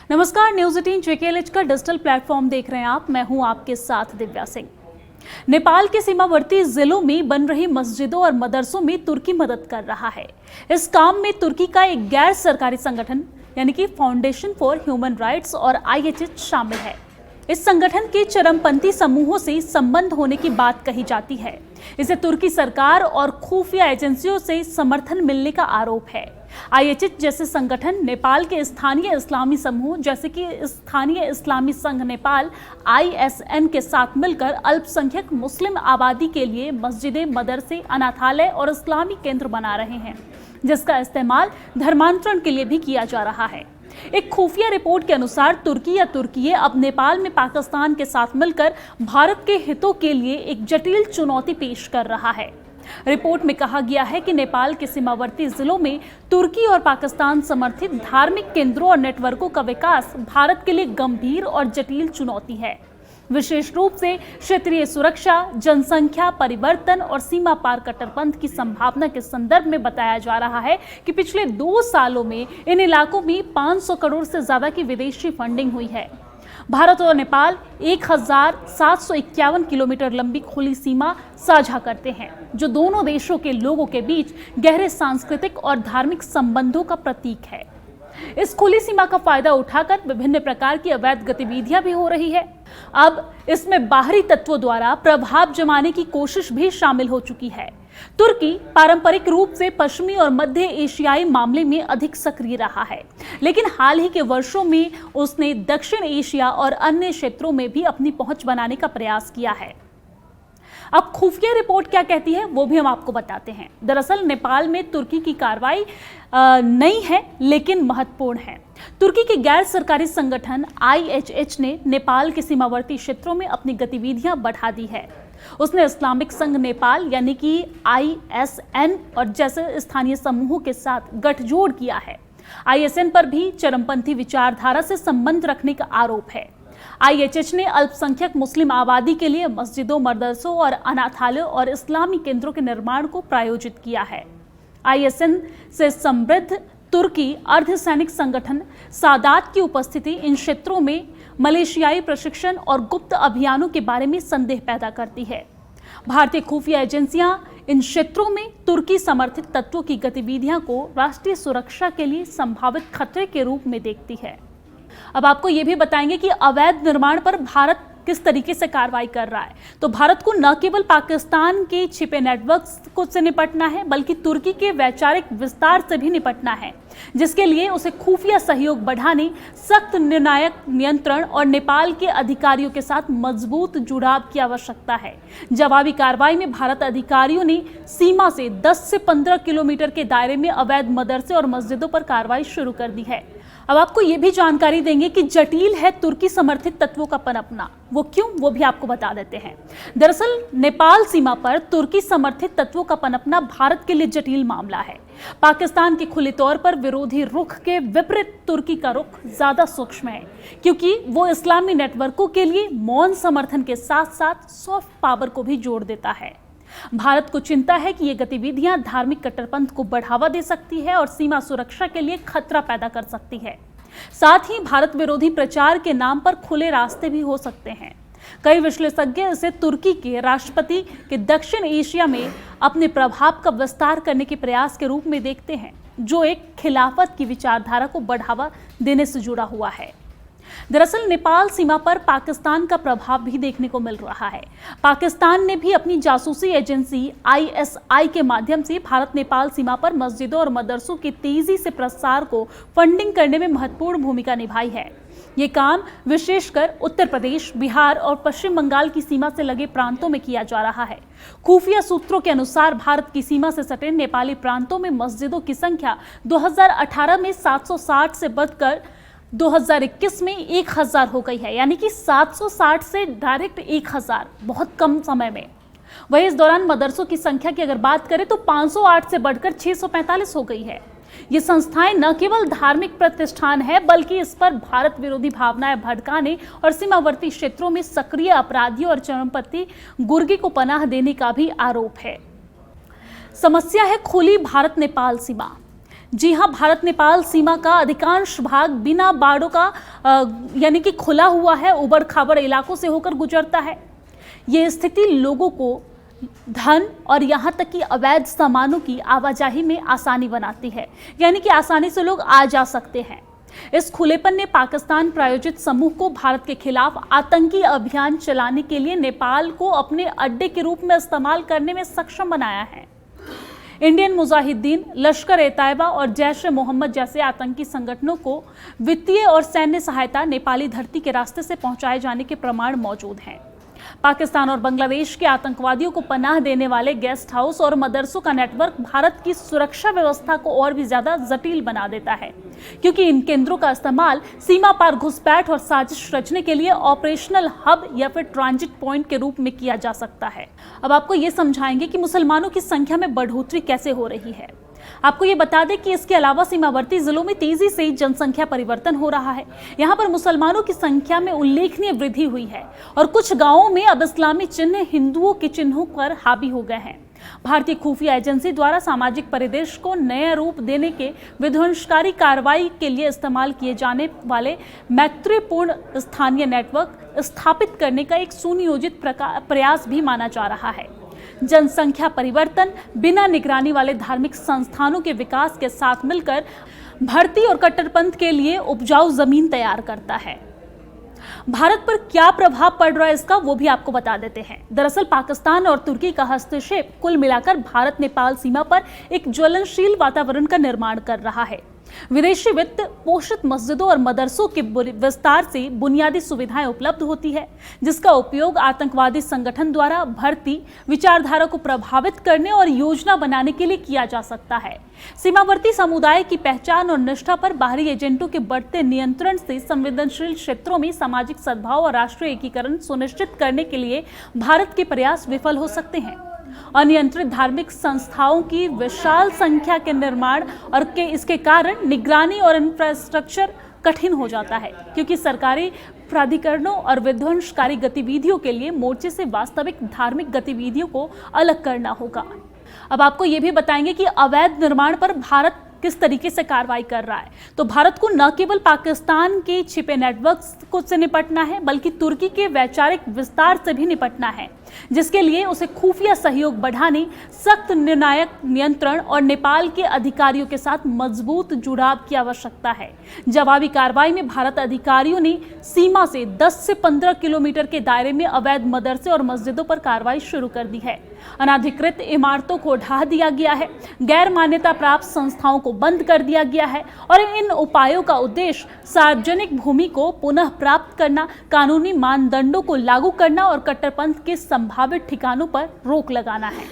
नमस्कार, news 18 JKLH का digital platform देख रहे हैं आप। मैं हूं आपके साथ दिव्या सिंह। नेपाल के सीमावर्ती जिलों में बन रही मस्जिदों और मदरसों में तुर्की मदद कर रहा है। इस काम में तुर्की का एक गैर सरकारी संगठन यानी कि फाउंडेशन फॉर ह्यूमन राइट्स और IHH शामिल है। इस संगठन के चरमपंथी समूहों से संबंध होने की बात कही जाती है। इसे तुर्की सरकार और खुफिया एजेंसियों से समर्थन मिलने का आरोप है। IHH जैसे संगठन नेपाल के स्थानीय इस्लामी समूह जैसे कि स्थानीय इस्लामी संघ नेपाल ISN के साथ मिलकर अल्पसंख्यक मुस्लिम आबादी के लिए मस्जिदें, मदरसे, अनाथालय और इस्लामी केंद्र बना रहे हैं, जिसका इस्तेमाल धर्मांतरण के लिए भी किया जा रहा है। एक खुफिया रिपोर्ट के अनुसार तुर्की अब नेपाल में पाकिस्तान के साथ मिलकर भारत के हितों के लिए एक जटिल चुनौती पेश कर रहा है। रिपोर्ट में कहा गया है कि नेपाल के सीमावर्ती जिलों में तुर्की और पाकिस्तान समर्थित धार्मिक केंद्रों और नेटवर्कों का विकास भारत के लिए गंभीर और जटिल चुनौती है। विशेष रूप से क्षेत्रीय सुरक्षा, जनसंख्या परिवर्तन और सीमा पार कट्टरपंथ की संभावना के संदर्भ में बताया जा रहा है कि पिछले 2 सालों में इन इलाकों में 500 करोड़ से ज्यादा की विदेशी फंडिंग हुई है। भारत और नेपाल 1751 किलोमीटर लंबी खुली सीमा साझा करते हैं, जो दोनों देशों के लोगों के बीच गहरे सांस्कृतिक और धार्मिक संबंधों का प्रतीक है। इस खुली सीमा का फायदा उठाकर विभिन्न प्रकार की अवैध गतिविधियां भी हो रही है। अब इसमें बाहरी तत्वों द्वारा प्रभाव जमाने की कोशिश भी शामिल हो चुकी है। तुर्की पारंपरिक रूप से पश्चिमी और मध्य एशियाई मामले में अधिक सक्रिय रहा है, लेकिन हाल ही के वर्षों में उसने दक्षिण एशिया और अन्य क्षेत्रों में भी अपनी पहुंच बनाने का प्रयास किया है। अब खुफिया रिपोर्ट क्या कहती है वो भी हम आपको बताते हैं। दरअसल नेपाल में तुर्की की कार्रवाई नहीं है, लेकिन महत्वपूर्ण है। तुर्की के गैर सरकारी संगठन IHH ने नेपाल के सीमावर्ती क्षेत्रों में अपनी गतिविधियां बढ़ा दी है। उसने इस्लामिक संघ नेपाल यानी कि ISN और जैसे स्थानीय समूहों के साथ गठजोड़ किया है। ISN पर भी चरमपंथी विचारधारा से संबंध रखने का आरोप है। IHH ने अल्पसंख्यक मुस्लिम आबादी के लिए मस्जिदों, मदरसों और अनाथालयों और इस्लामी केंद्रों के निर्माण को प्रायोजित किया है। ISN से समृद्ध तुर्की अर्धसैनिक संगठन सादात की उपस्थिति इन क्षेत्रों में मलेशियाई प्रशिक्षण और गुप्त अभियानों के बारे में संदेह पैदा करती है। भारतीय खुफिया एजेंसियां इन क्षेत्रों में तुर्की समर्थित तत्वों की गतिविधियों को राष्ट्रीय सुरक्षा के लिए संभावित खतरे के रूप में देखती है। अब आपको ये भी बताएंगे कि अवैध निर्माण पर भारत किस तरीके से कार्रवाई कर रहा है। तो भारत को न केवल पाकिस्तान के छिपे नेटवर्क्स से निपटना है, बल्कि तुर्की के वैचारिक विस्तार से भी निपटना है, जिसके लिए उसे खुफिया सहयोग बढ़ाने, सख्त निर्णायक नियंत्रण और नेपाल के अधिकारियों के साथ मजबूत जुड़ाव की आवश्यकता है। जवाबी कार्रवाई में भारत अधिकारियों ने सीमा से 10 से 15 किलोमीटर के दायरे में अवैध मदरसे और मस्जिदों पर कार्रवाई शुरू कर दी है। अब आपको ये भी जानकारी देंगे कि जटिल है तुर्की समर्थित तत्वों का पनपना। वो क्यों, वो भी आपको बता देते हैं। दरअसल नेपाल सीमा पर तुर्की समर्थित तत्वों का पनपना भारत के लिए जटिल मामला है। पाकिस्तान के खुले तौर पर विरोधी रुख के विपरीत तुर्की का रुख ज्यादा सूक्ष्म है, क्योंकि वो इस्लामी नेटवर्कों के लिए मौन समर्थन के साथ साथ सॉफ्ट पावर को भी जोड़ देता है। भारत को चिंता है कि ये गतिविधियां धार्मिक कट्टरपंथ को बढ़ावा दे सकती है और सीमा सुरक्षा के लिए खतरा पैदा कर सकती है। साथ ही भारत विरोधी प्रचार के नाम पर खुले रास्ते भी हो सकते हैं। कई विश्लेषज्ञ इसे तुर्की के राष्ट्रपति के दक्षिण एशिया में अपने प्रभाव का विस्तार करने के प्रयास के रूप में देखते हैं, जो एक खिलाफत की विचारधारा को बढ़ावा देने से जुड़ा हुआ है। दरअसल नेपाल सीमा पर पाकिस्तान का प्रभाव भी देखने को मिल रहा है। पाकिस्तान ने भी अपनी जासूसी एजेंसी ISI के माध्यम से भारत नेपाल सीमा पर मस्जिदों और मदरसों के तेजी से प्रसार को फंडिंग करने में महत्वपूर्ण भूमिका निभाई है। ये काम विशेषकर उत्तर प्रदेश, बिहार और पश्चिम बंगाल की सीमा से लगे प्रांतों में किया जा रहा है। खुफिया सूत्रों के अनुसार भारत की सीमा से सटे नेपाली प्रांतों में मस्जिदों की संख्या 2018 में 760 से बढ़कर 2021 में 1000 हो गई है, यानी कि 760 से डायरेक्ट 1000, बहुत कम समय में। वहीं इस दौरान मदरसों की संख्या की अगर बात करें तो 508 से बढ़कर 645 हो गई है। ये संस्थाएं न केवल धार्मिक प्रतिष्ठान है, बल्कि इस पर भारत विरोधी भावनाएं भड़काने और सीमावर्ती क्षेत्रों में सक्रिय अपराधियों और चरमपंथी गुर्गे को पनाह देने का भी आरोप है। समस्या है खुली भारत नेपाल सीमा। जी हां, भारत नेपाल सीमा का अधिकांश भाग बिना बाड़ों का यानी कि खुला हुआ है, उबड़ खाबड़ इलाकों से होकर गुजरता है। ये स्थिति लोगों को धन और यहाँ तक कि अवैध सामानों की आवाजाही में आसानी बनाती है, यानी कि आसानी से लोग आ जा सकते हैं। इस खुलेपन ने पाकिस्तान प्रायोजित समूह को भारत के खिलाफ आतंकी अभियान चलाने के लिए नेपाल को अपने अड्डे के रूप में इस्तेमाल करने में सक्षम बनाया है। इंडियन मुजाहिदीन, लश्कर-ए-तैयबा और जैश-ए-मोहम्मद जैसे आतंकी संगठनों को वित्तीय और सैन्य सहायता नेपाली धरती के रास्ते से पहुंचाए जाने के प्रमाण मौजूद हैं। पाकिस्तान और बांग्लादेश के आतंकवादियों को पनाह देने वाले गेस्ट हाउस और मदरसों का नेटवर्क भारत की सुरक्षा व्यवस्था को और भी ज्यादा जटिल बना देता है, क्योंकि इन केंद्रों का इस्तेमाल सीमा पार घुसपैठ और साजिश रचने के लिए ऑपरेशनल हब या फिर ट्रांजिट पॉइंट के रूप में किया जा सकता है। अब आपको ये समझाएंगे कि मुसलमानों की संख्या में बढ़ोतरी कैसे हो रही है। आपको ये बता दें कि इसके अलावा सीमावर्ती जिलों में तेजी से जनसंख्या परिवर्तन हो रहा है। यहाँ पर मुसलमानों की संख्या में उल्लेखनीय वृद्धि हुई है और कुछ गांवों में अब इस्लामी चिन्ह हिंदुओं के चिन्हों पर हावी हो गए हैं। भारतीय खुफिया एजेंसी द्वारा सामाजिक परिदृश्य को नया रूप देने के विध्वंसकारी कार्रवाई के लिए इस्तेमाल किए जाने वाले मैत्रीपूर्ण स्थानीय नेटवर्क स्थापित करने का एक सुनियोजित प्रयास भी माना जा रहा है। जनसंख्या परिवर्तन बिना निगरानी वाले धार्मिक संस्थानों के विकास के साथ मिलकर भर्ती और कट्टरपंथ के लिए उपजाऊ जमीन तैयार करता है। भारत पर क्या प्रभाव पड़ रहा है इसका, वो भी आपको बता देते हैं। दरअसल पाकिस्तान और तुर्की का हस्तक्षेप कुल मिलाकर भारत नेपाल सीमा पर एक ज्वलनशील वातावरण का निर्माण कर रहा है। विदेशी वित्त पोषित मस्जिदों और मदरसों के विस्तार से बुनियादी सुविधाएं उपलब्ध होती है, जिसका उपयोग आतंकवादी संगठन द्वारा भर्ती विचारधारा को प्रभावित करने और योजना बनाने के लिए किया जा सकता है। सीमावर्ती समुदाय की पहचान और निष्ठा पर बाहरी एजेंटों के बढ़ते नियंत्रण से संवेदनशील क्षेत्रों में सामाजिक सद्भाव और राष्ट्रीय एकीकरण सुनिश्चित करने के लिए भारत के प्रयास विफल हो सकते हैं। अनियंत्रित धार्मिक संस्थाओं की विशाल संख्या के निर्माण और इसके कारण निगरानी और इंफ्रास्ट्रक्चर कठिन हो जाता है, क्योंकि सरकारी प्राधिकरणों और विध्वंसकारी गतिविधियों के लिए मोर्चे से वास्तविक धार्मिक गतिविधियों को अलग करना होगा। अब आपको ये भी बताएंगे कि अवैध निर्माण पर भारत किस तरीके से कार्रवाई कर रहा है। तो भारत को न केवल पाकिस्तान के छिपे नेटवर्क से निपटना है, बल्कि तुर्की के वैचारिक विस्तार से भी निपटना है, जिसके लिए उसे खुफिया सहयोग बढ़ाने, सख्त निर्णायक नियंत्रण और नेपाल के अधिकारियों के साथ मजबूत जुड़ाव की आवश्यकता है। जवाबी कार्रवाई में भारत अधिकारियों ने सीमा से 10 से 15 किलोमीटर के दायरे में अवैध मदरसे और मस्जिदों पर कार्रवाई शुरू कर दी है। अनाधिकृत इमारतों को ढा दिया गया है, गैर मान्यता प्राप्त संस्थाओं को बंद कर दिया गया है और इन उपायों का उद्देश्य सार्वजनिक भूमि को पुनः प्राप्त करना, कानूनी मानदंडों को लागू करना और कट्टरपंथ के संभावित ठिकानों पर रोक लगाना है।